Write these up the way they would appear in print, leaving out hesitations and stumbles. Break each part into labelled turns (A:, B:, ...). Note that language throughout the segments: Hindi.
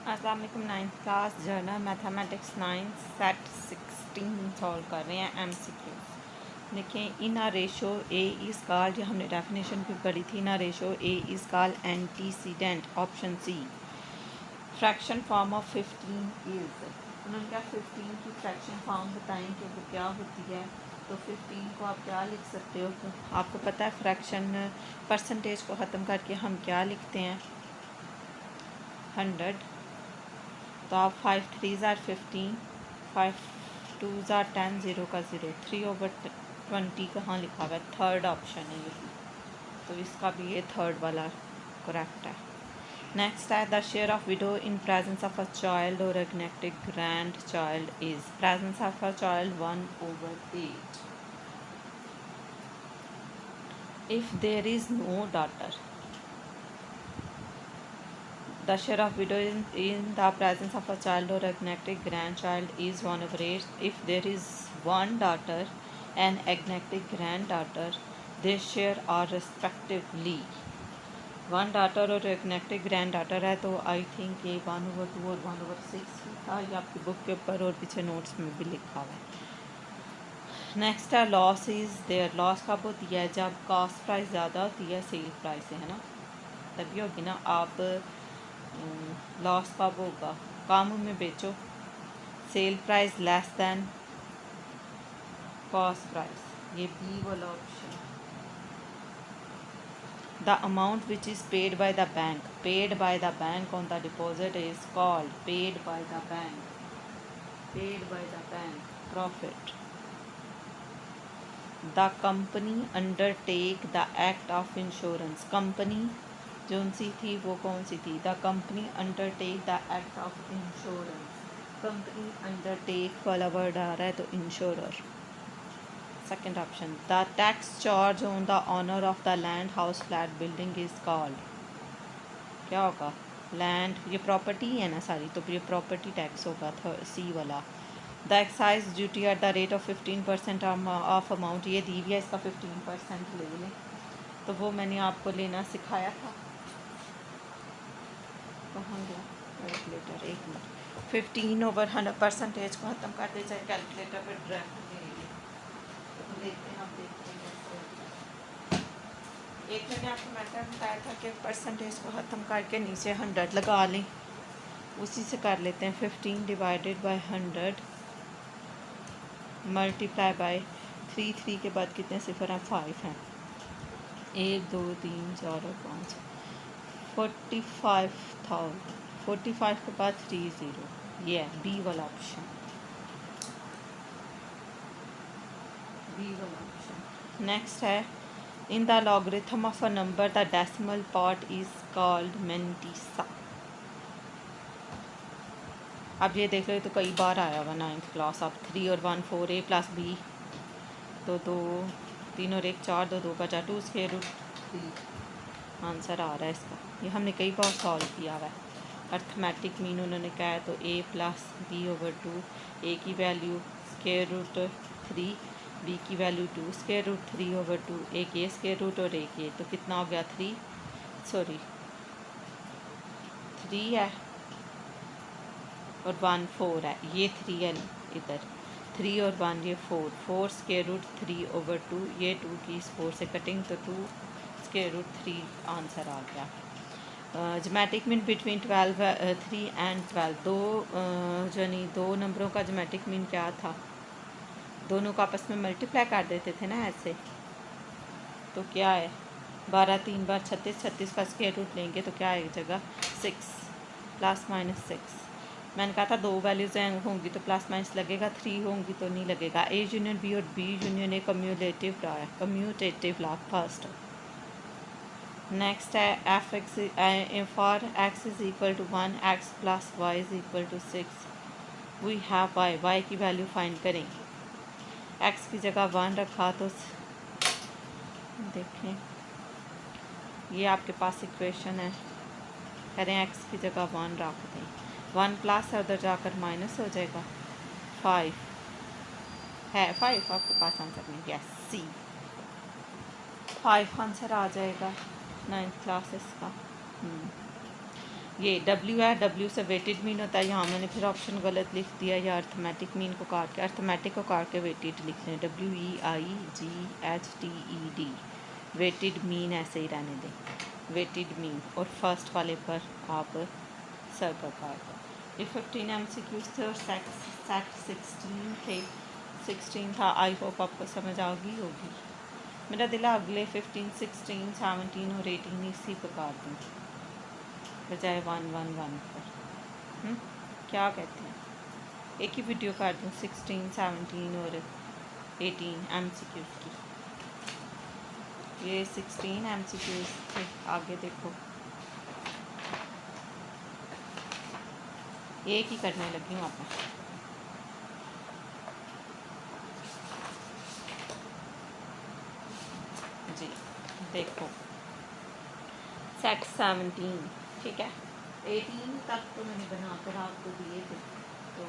A: अस्सलाम वालेकुम। 9th class general mathematics 9 set 16 solve कर रहे हैं MCQ। देखिए, in a ratio A is called, जो हमने डेफिनेशन भी पढ़ी थी, ना ratio A is called antecedent. Option C. Fraction form of 15 is, उन्होंने क्या 15 की फ्रैक्शन फॉर्म बताएं कि वो क्या होती है। तो 15 को आप क्या लिख सकते हो? तो आपको पता है फ्रैक्शन परसेंटेज को ख़त्म करके हम क्या लिखते हैं? 100। तो आप 5 3s आर 15, 5 2s आर 10, 0 का 0, 3/20 कहाँ लिखा हुआ है? थर्ड ऑप्शन है ये। तो इसका भी ये थर्ड वाला करेक्ट है। नेक्स्ट है the share of widow in presence of a child और agnatic grand child is. Presence of a child 1/8। If there is no daughter, the share of widow in the presence of a child or agnatic grandchild is 1/8. If there is one daughter and agnatic granddaughter, they share are respectively। One daughter और agnatic granddaughter है तो आई थिंक ये 1/2 और 1/6 ही था। ये आपकी बुक के ऊपर और पीछे नोट्स में भी लिखा हुआ है। नेक्स्ट है लॉस इज़ देयर। लॉस कब होती है? जब कॉस्ट प्राइस ज़्यादा होती है सेल प्राइस से, है ना, तभी होगी ना। आप लॉस कब होगा? कम में बेचो, sale price less than cost price. ये बी वाला option. The amount which is paid by the bank, paid by the bank on the deposit is called paid by the bank, paid by the bank profit. The company undertake the act of insurance. Company जो सी थी वो कौन सी थी? The company undertake the act of insurance. Company undertake वाला वर्ड आ रहा है तो insurer. Second option. The tax charge on the owner of the land house flat building is called, क्या होगा? लैंड, ये प्रॉपर्टी है ना सारी, तो ये प्रॉपर्टी टैक्स होगा सी वाला। The excise duty eight the rate of 15% of amount, ये दी हुई है, इसका 15% ले लें। तो वो मैंने आपको लेना सिखाया था। कहाँ गया कैलकुलेटर? एक मिनट। 15/100 को ख़त्म कर दे, चाहे कैलकुलेटर पर डायरेक्ट ले लिए। तो देखते हैं, हम देखते हैं कैसे। एक मैंने आपको मेथड बताया था कि परसेंटेज को ख़त्म करके नीचे 100 लगा लें, उसी से कर लेते हैं। 15 डिवाइडेड बाय 100 मल्टीप्लाई बाय 3, 3 के बाद कितने सिफर हैं? 5 हैं। 1 2 3 4 और 5, 45,000। 45 के बाद 30, ये है बी वाला ऑप्शन, बी वाला ऑप्शन। नेक्स्ट है इन the logarithm of a number the decimal part is called mantissa. अब ये देख लो, तो कई बार आया हुआ 9th क्लास। अब 3 और 1 4, a प्लस बी, तो 2 3 और 1 4, 2 2 का 4, 2 स्क्वायर रूट 3 आंसर आ रहा है इसका। ये हमने कई बार सॉल्व किया हुआ है। अर्थमेटिक मीन उन्होंने कहा है तो a प्लस b/2, a की वैल्यू स्क्वायर रूट 3, b की वैल्यू 2 स्क्वायर रूट 3/2, एक a स्क्वायर रूट और एक a, तो कितना हो गया? 3 है और 1 4 है, ये 3 है इधर, 3 और 1 ये 4 स्क्वायर रूट 3/2, ये 2 की इस 4 से कटिंग, तो 2 स्क्वायर रूट 3 आंसर आ गया। जोमेटिक मीन बिटवीन 3 एंड 12, दो जो नहीं, दो नंबरों का जोमेटिक मीन क्या था? दोनों को आपस में मल्टीप्लाई कर देते थे ना ऐसे। तो क्या है? 12 3 बार 36, 36 का स्क्वायर रूट लेंगे तो क्या आएगा? 6 ±6। मैंने कहा था दो वैल्यूज होंगी तो प्लस माइनस लगेगा, 3 होंगी तो नहीं लगेगा। ए यूनियन बी और B union A commutative law है, कम्यूटेटिव लॉ फर्स्ट। नेक्स्ट है F X for X is equal to 1, X plus Y is equal to 6, we have Y. Y की वैल्यू फाइंड करेंगे। एक्स की जगह 1 रखा तो देखें, ये आपके पास इक्वेशन है, कह रहे हैं एक्स की जगह 1 रख दें। 1 प्लस है, उधर जाकर माइनस हो जाएगा। 5 है, 5 आपके पास आंसर नहीं गया, सी 5 आंसर आ जाएगा 9th क्लासेस का। ये W है, W से वेटेड मीन होता है। यहाँ मैंने फिर ऑप्शन गलत लिख दिया, या अर्थमेटिक मीन को काट के, अर्थमेटिक को काट के वेटेड लिखते हैं, WEIGHTED, वेटेड मीन ऐसे ही रहने दें, वेटेड मीन। और फर्स्ट वाले पर आप सर्कल काट दो। ये 15 MCQs थे और सेट 16 थे, 16 था। आई होप आपको समझ आ गई होगी। मेरा दिल है अगले 15, 16, 17 और 18 इसी पर काट दूँ बजाय 111 पर। क्या कहते हैं, एक ही वीडियो काट दूँ 16, 17 और 18 MCQs की। ये 16 MCQs थे, आगे देखो एक ही करने लगी हूँ आप। जी देखो सेट 17, ठीक है, 18 तक तो मैंने बना कर आपको दिए थे, तो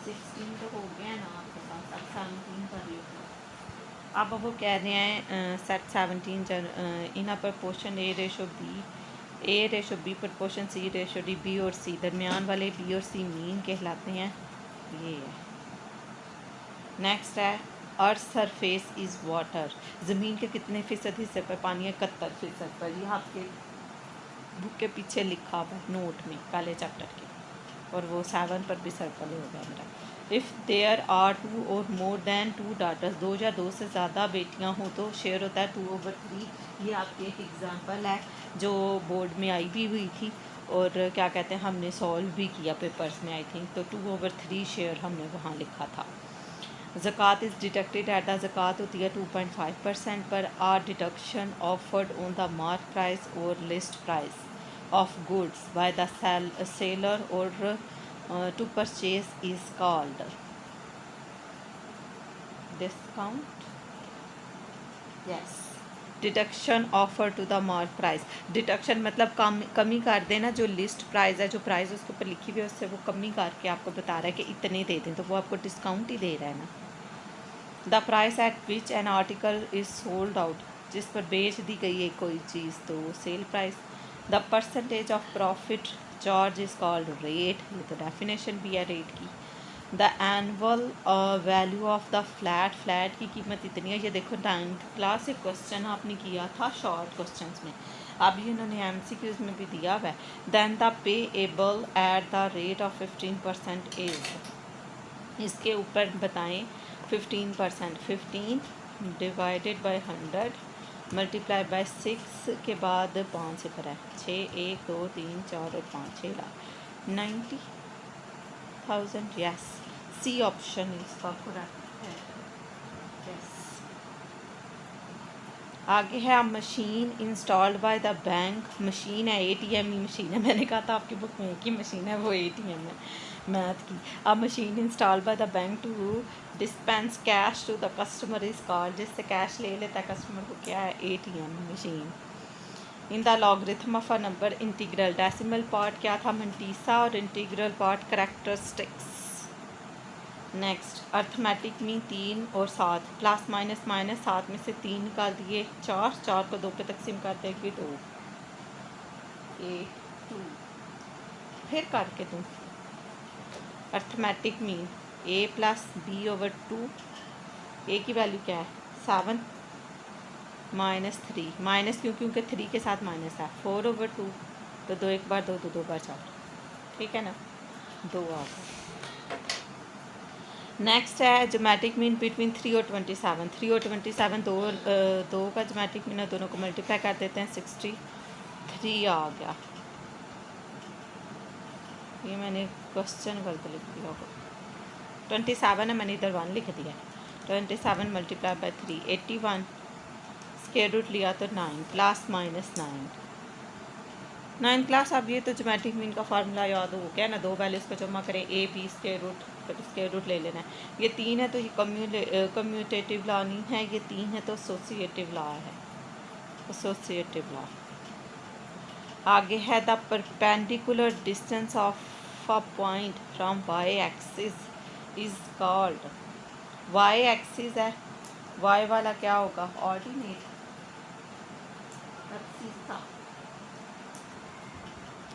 A: 16 तो हो गया ना आपके पास, अब 17 कर लो। अब वो कह रहे हैं set 17 in proportion A ratio B proportion C ratio D, B और सी दरमियान वाले बी और सी मीन कहलाते हैं। ये है। नेक्स्ट है अर्थ सरफेस इज़ वाटर, ज़मीन के कितने फ़ीसद हिस्से पर पानी है, 71% पर। यह आपके बुक के पीछे लिखा हुआ है नोट में पहले चैप्टर के, और वो 7 पर भी सर्कल हो गया मेरा। इफ़ देयर आर 2 और मोर देन 2 डाटर्स, 2 या 2 से ज़्यादा बेटियां हो तो शेयर होता है 2/3। ये आपकी एक एग्ज़ाम्पल है जो बोर्ड में आई भी हुई थी, और क्या कहते हैं हमने सॉल्व भी किया पेपर्स में आई थिंक, तो 2/3 शेयर हमने वहाँ लिखा था। ज़कात इज़ डिडक्टेड एट द, ज़कात होती है 2.5% पर। Are deduction offered on the mark price और list price of goods by the seller और to purchase is called discount. Yes, deduction offer to the mark price, deduction मतलब कमी कर देना, जो लिस्ट प्राइस है, जो प्राइस उसके ऊपर लिखी हुई है उससे वो कमी करके आपको बता रहा है कि इतने दे दें, तो वो आपको डिस्काउंट ही दे रहा है ना। The price at which an article is sold out, जिस पर बेच दी गई है कोई चीज़ तो sale price. The percentage of profit charge is called rate, ये तो डेफिनेशन भी है रेट की। The annual value of the flat, flat की कीमत इतनी है। ये देखो 9th क्लास से क्वेश्चन आपने किया था शॉर्ट क्वेश्चन में, अब ये इन्होंने MCQs में भी दिया हुआ है। Then the payable at the rate of 15% is, इसके ऊपर बताएं 15%, 15 डिवाइडेड बाई 100 मल्टीप्लाई बाय 6 के बाद 5 से पर है 6, 1, 2, 3, 4 और 5, 6 लाख 90,000। यस, सी ऑप्शन इसका करेक्ट है। यस, आगे है अब machine installed bye the bank, machine है ATM ही मशीन है, मैंने कहा था आपकी बुक में एक ही मशीन है, वो ATM है मैथ की। अब machine install by the bank to dispense cash to the customer is called, जिससे कैश ले लेता है कस्टमर को, क्या है, ATM machine. In the logarithm of a number, integral decimal part क्या था, मंटीसा, और integral part characteristics. Next arithmetic में 3 और 7 प्लस माइनस माइनस, 7 में से 3 निकाल दिए 4, 4 को 2 पे तकसीम कर देंगे 2, 8, 2। फिर करके दूँ arithmetic mean A plus B/2, A की वैल्यू क्या है 7 -3, माइनस क्यों, क्योंकि 3 के साथ माइनस है, 4/2, तो 2 एक बार 2, तो 2 बार 4, ठीक है ना, 2 आ गया। नेक्स्ट है जोमेटिक मीन बिटवीन 3 और 27, 3 और 27 दो का जोमेटिक मीन है, दोनों को मल्टीप्लाई कर देते हैं 63 आ गया। ये मैंने क्वेश्चन गलत लिख दिया होगा, 27 है, मैंने इधर 1 लिख दिया। 27 मल्टीप्लाई बाय 3 81, स्क्वायर रूट लिया तो 9 प्लस माइनस 9 क्लास। अब ये तो जोमेटिक मीन का फार्मूला याद हो गया ना, 2 वैल्यूज़ को जमा करें A B स्क्वायर रूट, फिर स्क्वायर रूट ले लेना है। ये 3 है तो ये कम्यूटेटिव लॉ नहीं है, ये 3 है तो एसोसिएटिव लॉ है, एसोसिएटिव लॉ। आगे है the perpendicular distance of a point from y axis is called, y axis है, y वाला क्या होगा, ordinate,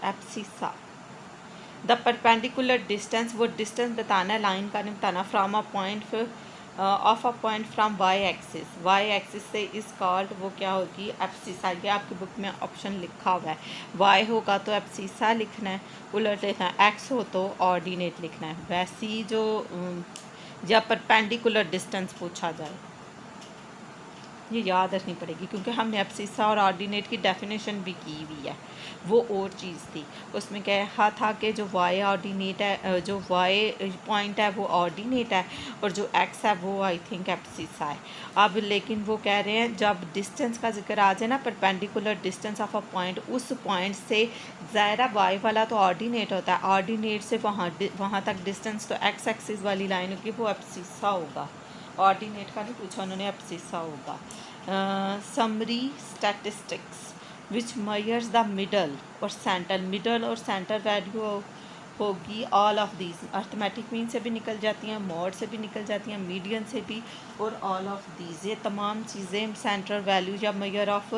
A: abscissa. The perpendicular distance, वो डिस्टेंस बताना है, लाइन का नहीं बताना, from a point of a point from Y axis, Y axis से इस कॉल्ड, वो क्या होगी, एब्सिसा। ये आपकी बुक में ऑप्शन लिखा हुआ है, वाई होगा तो एब्सिसा लिखना है, उलट लिखना है, एक्स हो तो ऑर्डिनेट लिखना है। वैसी जो या परपेंडिकुलर डिस्टेंस पूछा जाए, ये याद रखनी पड़ेगी, क्योंकि हमने एब्सिसा और ऑर्डिनेट की डेफिनेशन भी की हुई है, वो और चीज़ थी। उसमें कहा था कि जो वाई ऑर्डिनेट है, जो वाई पॉइंट है वो ऑर्डिनेट है, और जो एक्स है वो आई थिंक एब्सिसा है। अब लेकिन वो कह रहे हैं जब डिस्टेंस का जिक्र आ जाए ना, perpendicular distance of a point, उस पॉइंट से ज़ायरा वाई वाला तो ऑर्डिनेट होता है, ऑर्डिनेट से वहाँ तक डिस्टेंस तो एक्स एक्सिस वाली लाइन होगी, वो एब्सिसा होगा। ऑर्डिनेट का नहीं पूछा उन्होंने, एब्सिसा होगा। Summary statistics which measures the middle और सेंटर वैल्यू होगी, all of these. Arithmetic mean से भी निकल जाती हैं, मॉड से भी निकल जाती हैं, मीडियन से भी, और ऑल ऑफ दीज, ये तमाम चीज़ें सेंट्रल वैल्यू या मेजर ऑफ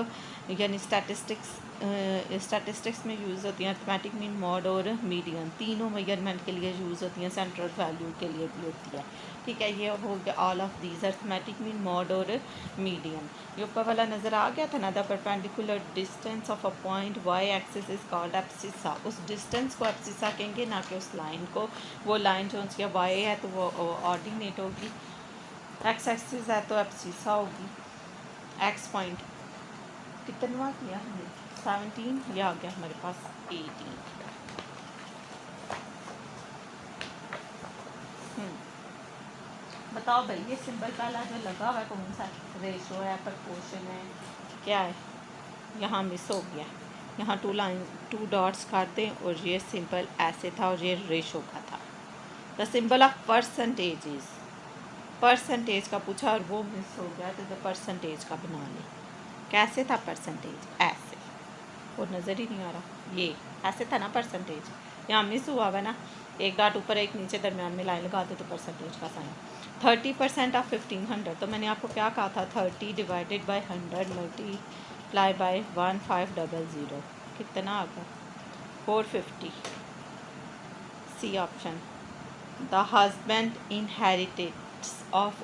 A: यानी स्टैटिस्टिक्स में यूज़ होती हैं। अर्थमेटिक मीन, मॉड और मीडियन, तीनों मेजरमेंट के लिए यूज़ होती हैं, सेंट्रल वैल्यू के लिए भी होती है। ठीक है, ये हो गया all of these, arithmetic mean, mode और मीडियन। ये ऊपर वाला नज़र आ गया था ना, the perpendicular distance of a point Y axis is called abscissa. उस डिस्टेंस को एब्सिसा कहेंगे, ना कि उस लाइन को। वो लाइन जो उसकी वाई है तो वो ऑर्डिनेट होगी, एक्स एक्सिस है तो एब्सिसा होगी। एक्स पॉइंट कितना किया हमने, 17, ये आ गया हमारे पास 18। बताओ भाई, ये सिंबल पहला जो लगा हुआ है कौन सा, रेशो है, प्रपोर्शन है, क्या है? यहाँ मिस हो गया, यहाँ टू डॉट्स कर दें, और ये सिंबल ऐसे था और ये रेशो का था। द सिंबल ऑफ परसेंटेज का पूछा और वो मिस हो गया, तो परसेंटेज का बना लें। कैसे था परसेंटेज, ऐसे, वो नज़र ही नहीं आ रहा, ये ऐसे था ना परसेंटेज, यहाँ मिस हुआ हुआ ना, एक डॉट ऊपर एक नीचे, दरमियान में लाइन लगा दे तो परसेंटेज का साइन। 30% ऑफ 1500, तो मैंने आपको क्या कहा था, 30 डिवाइडेड बाई 100 मल्टीप्लाई बाई 1500, कितना आ गया, 450। C option. The husband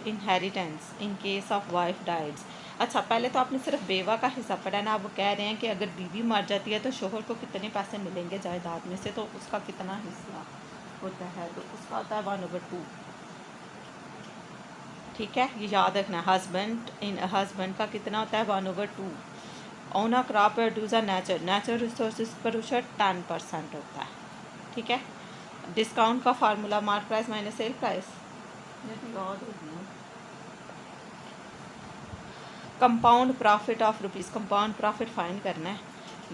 A: inheritance in case of wife dies. अच्छा, पहले तो आपने सिर्फ बेवा का हिस्सा पढ़ा ना, अब वो कह रहे हैं कि अगर बीवी मर जाती है तो शोहर को कितने पैसे मिलेंगे जायदाद में से, तो उसका कितना हिस्सा होता है, तो उसका होता है 1/2। ठीक है, ये याद रखना, हस्बैंड का कितना होता है, 1/2। On a crop produce a natural resources पर उसका 10% होता है। ठीक है, डिस्काउंट का formula mark price minus sale price, ये तो याद होगी। Compound profit of rupees, compound profit find करना है।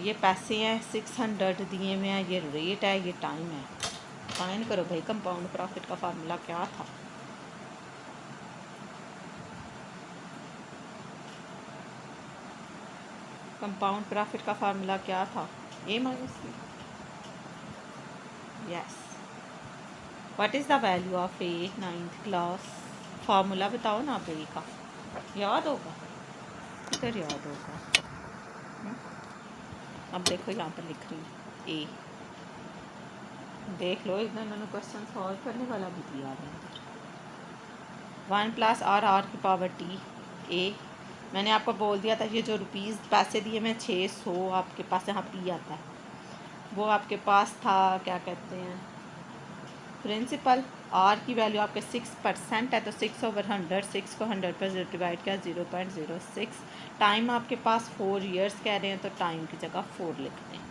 A: ये पैसे हैं 600 दिए हुए हैं, ये रेट है, ये टाइम है, फाइंड करो भाई। कंपाउंड प्रॉफिट का फार्मूला क्या था, कंपाउंड प्रॉफिट का फार्मूला क्या था, A minus B. Yes. What is the value of A 9th class, formula बताओ ना आप, ए का याद होगा, किधर याद होगा। अब देखो यहाँ पर लिख रही हूँ ए, देख लो, इन्होंने क्वेश्चन सॉल्व करने वाला भी दिया है। 1 + r की पावर t ए, मैंने आपको बोल दिया था ये जो रुपीज़ पैसे दिए मैं 600, आपके पास यहाँ पी आता है, वो आपके पास था, क्या कहते हैं, प्रिंसिपल। आर की वैल्यू आपके 6% है, तो 6/100, 6 को 100 पर डिवाइड किया 0.06। टाइम आपके पास 4 years कह रहे हैं, तो टाइम की जगह 4 लिखते हैं।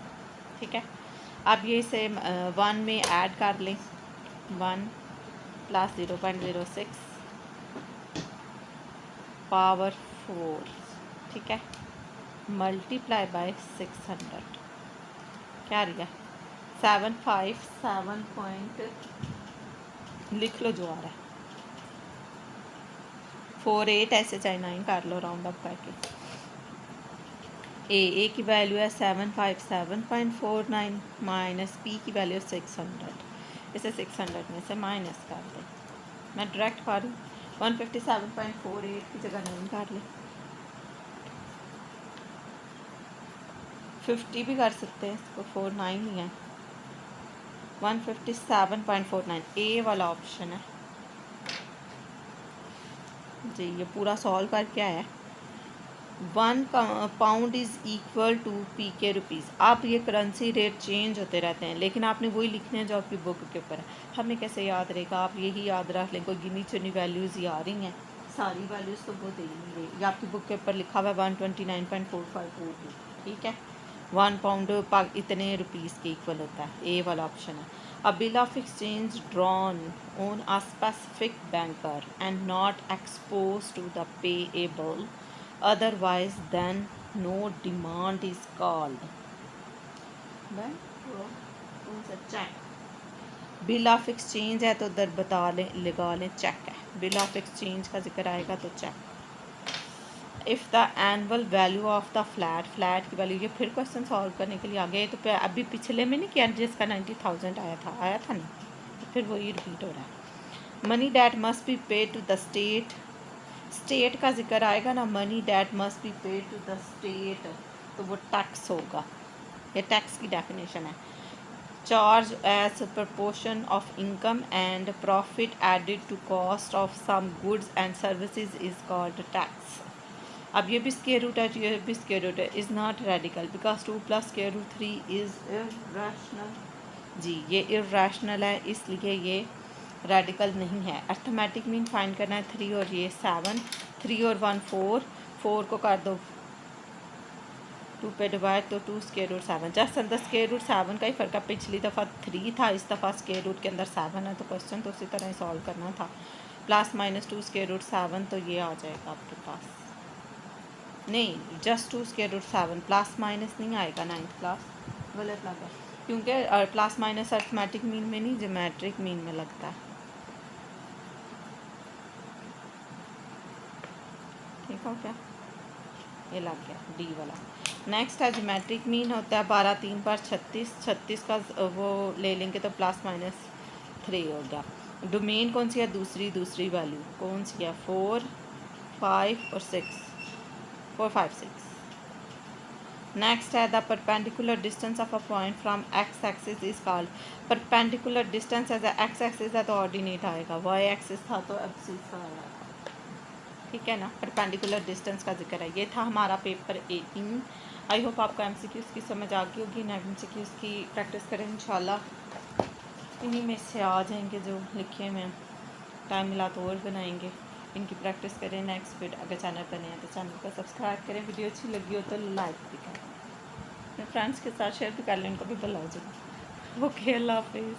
A: ठीक है, अब ये इसे 1 में ऐड कर लें, 1 + 0.06 पावर 4, ठीक है, मल्टीप्लाई बाय 600, क्या रहा, 757 पॉइंट, लिख लो जो आ रहा है, 48, ऐसे चाहे 9 कर लो राउंड अप करके। ए की वैल्यू है 757.49 माइनस पी की वैल्यू 600, इसे 600 में से माइनस कर दें। मैं डायरेक्ट कर रही हूँ, 157.48 की जगह 9 कर लें, 50 भी कर सकते हैं इसको, 49 ही है, 157.49 ए वाला ऑप्शन है जी। ये पूरा सॉल्व करके आया है। 1 pound is equal to P के रुपीज़। आप ये करेंसी रेट चेंज होते रहते हैं, लेकिन आपने वही लिखने हैं जो आपकी बुक के ऊपर है। हमें कैसे याद रहेगा, आप यही याद रख लें। कोई गिनी चुनी वैल्यूज़ ही आ रही हैं, सारी वैल्यूज़ तो वो दे ही नहीं रही। ये आपकी बुक के ऊपर लिखा हुआ है 129.4542, ठीक है। 1 पाउंड इतने रुपीज़ के इक्वल होता है, ए वाला ऑप्शन है। A bill of exchange drawn on a specific banker and not exposed to the payable otherwise then no demand is called. Then कौन सा चेक। बिल ऑफ एक्सचेंज है तो उधर बता लें, लगा लें चेक है। बिल ऑफ एक्सचेंज का जिक्र आएगा तो check. If the annual value of the flat की वैल्यू, ये फिर क्वेश्चन सॉल्व करने के लिए आ गए। तो अभी पिछले में नहीं किया जिसका 90,000 आया था नहीं, तो फिर वही रिपीट हो रहा है। Money that must be paid to the state का जिक्र आएगा ना, money that must be paid to the state, तो वो टैक्स होगा। ये टैक्स की डेफिनेशन है। Charge as proportion of income and profit added to cost of some goods and services is called tax. अब ये भी स्क्वायर रूट है, ये भी स्क्वायर रूट है, is not radical because 2 + square root 3 is irrational जी। ये इर्रेशनल है, इसलिए ये रेडिकल नहीं है। अर्थमेटिक मीन फाइंड करना है 3 और ये 7, 3 और 1 4, 4 को कर दो 2 पे डिवाइड, तो 2 स्क्वायर रूट 7। जस्ट अंदर स्क्वायर रूट 7 का ही फ़र्क है। पिछली दफ़ा 3 था, इस दफ़ा स्क्वायर रूट के अंदर 7 है, तो क्वेश्चन तो उसी तरह ही सॉल्व करना था। +-2 स्क्वायर रूट 7, तो ये आ जाएगा आपके पास। नहीं, just 2 square root 7, plus minus नहीं आएगा। 9th क्लास गलत लगा, क्योंकि प्लस माइनस अर्थमेटिक मीन में नहीं, ज्योमेट्रिक मीन में लगता है। ठीक हो क्या, ये लग गया डी वाला। नेक्स्ट है ज्योमेट्रिक मीन होता है 12 3 पर 36, 36 का वो ले लेंगे तो +-3 हो गया। डोमेन कौन सी है, दूसरी वैल्यू कौन सी है, 4 5 और 6, 4 5 6। नेक्स्ट है the perpendicular distance of a point from X axis is called. Perpendicular distance as X axis है तो ऑर्डिनेट आएगा, वाई एक्सिस था तो एब्सिस का आएगा, ठीक है ना। परपेंडिकुलर डिस्टेंस का जिक्र है। ये था हमारा पेपर 18। आई होप आपको MCQs की समझ आ गई होगी। MCQs की प्रैक्टिस करें इंशाल्लाह, इन्हीं में से आ जाएंगे जो लिखे हुए हैं। टाइम मिला तो और बनाएंगे, इनकी प्रैक्टिस करें। नेक्स्ट वीडियो अगर चैनल पर नहीं है तो चैनल को सब्सक्राइब करें, वीडियो अच्छी लगी हो तो लाइक भी करें, अपने फ्रेंड्स के साथ शेयर भी कर लें, उनको भी बुलाओ जरूर। ओके, अल्लाह हाफिज़।